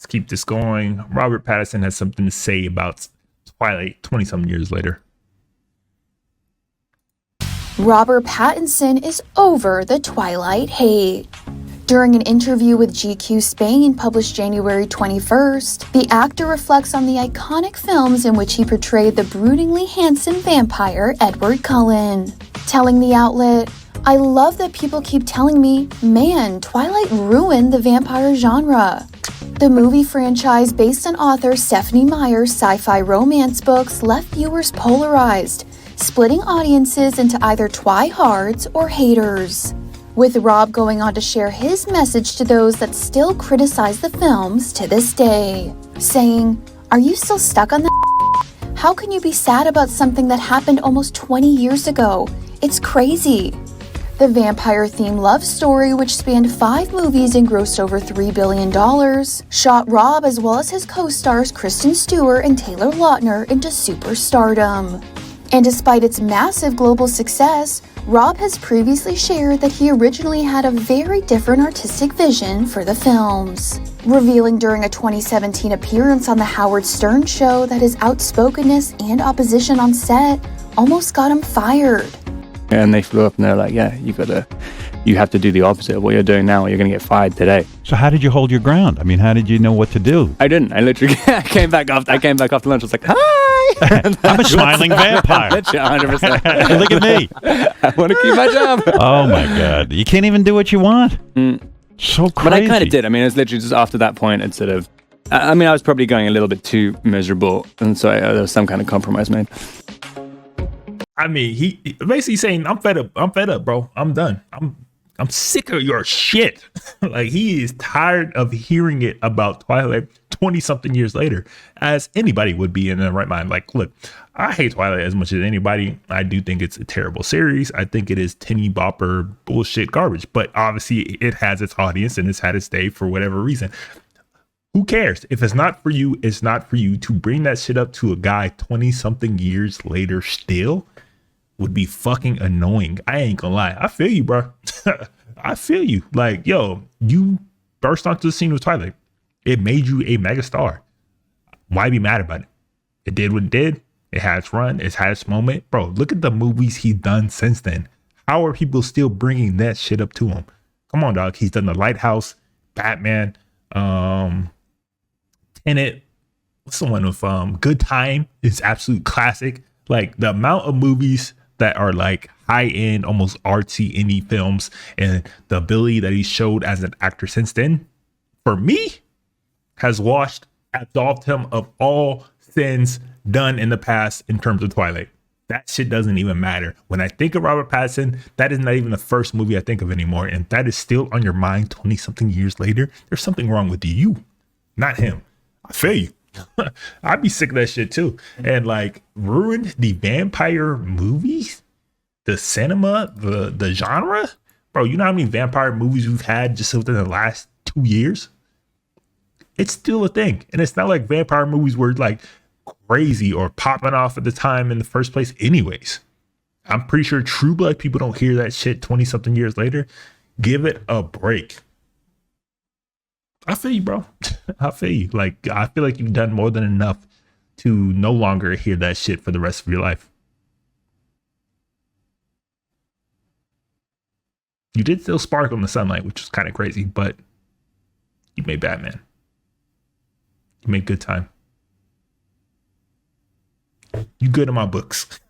keep this going. Robert Pattinson has something to say about Twilight 20-something years later. Robert Pattinson is over the Twilight hate. During an interview with GQ Spain published January 21st, the actor reflects on the iconic films in which he portrayed the broodingly handsome vampire Edward Cullen, telling the outlet, "I love that people keep telling me, man, Twilight ruined the vampire genre." The movie franchise based on author Stephenie Meyer's sci-fi romance books left viewers polarized, splitting audiences into either twihards or haters, with Rob going on to share his message to those that still criticize the films to this day, saying, "Are you still stuck on that? How can you be sad about something that happened almost 20 years ago? It's crazy." The vampire-themed love story, which spanned 5 movies and grossed over $3 billion, shot Rob as well as his co-stars Kristen Stewart and Taylor Lautner into superstardom. And despite its massive global success, Rob has previously shared that he originally had a very different artistic vision for the films, revealing during a 2017 appearance on The Howard Stern Show that his outspokenness and opposition on set almost got him fired. And they flew up and they're like, yeah, you have to do the opposite of what you're doing now or you're going to get fired today. So how did you hold your ground? I mean, how did you know what to do? I didn't. I literally came back after lunch. I was like, hi! I'm a smiling vampire. 100%. Look at me. I want to keep my job. Oh my God. You can't even do what you want. So crazy. But I kind of did. I mean, it was literally just after that point, it's sort of, I was probably going a little bit too miserable. And so there was some kind of compromise made. I mean, he basically saying, I'm fed up, bro. I'm done. I'm sick of your shit. Like, he is tired of hearing it about Twilight 20-something years later, as anybody would be in their right mind. Like, look, I hate Twilight as much as anybody. I do think it's a terrible series. I think it is tinny bopper bullshit garbage, but obviously it has its audience and it's had its day for whatever reason. Who cares? If it's not for you, it's not for you. To bring that shit up to a guy 20-something years later still would be fucking annoying. I ain't gonna lie. I feel you, bro. I feel you. Like, yo, you burst onto the scene with Twilight. It made you a mega star. Why be mad about it? It did what it did. It had its run. It's had its moment. Bro, look at the movies he's done since then. How are people still bringing that shit up to him? Come on, dog. He's done The Lighthouse, Batman, Tenet. What's the one with Good Time? Is absolute classic. Like, the amount of movies that are like high-end, almost artsy indie films, and the ability that he showed as an actor since then, for me, has absolved him of all sins done in the past in terms of Twilight. That shit doesn't even matter. When I think of Robert Pattinson, that is not even the first movie I think of anymore. And that is still on your mind 20-something years later. There's something wrong with you, not him. I feel you. I'd be sick of that shit too. And like, ruined the vampire movies, the cinema, the genre. Bro, you know how many vampire movies we've had just within the last 2 years? It's still a thing. And it's not like vampire movies were like crazy or popping off at the time in the first place anyways. I'm pretty sure True Blood people don't hear that shit 20-something years later. Give it a break. I feel you, bro. I feel you. Like, I feel like you've done more than enough to no longer hear that shit for the rest of your life. You did still sparkle in the sunlight, which was kind of crazy, but you made Batman. You made Good Time. You good in my books.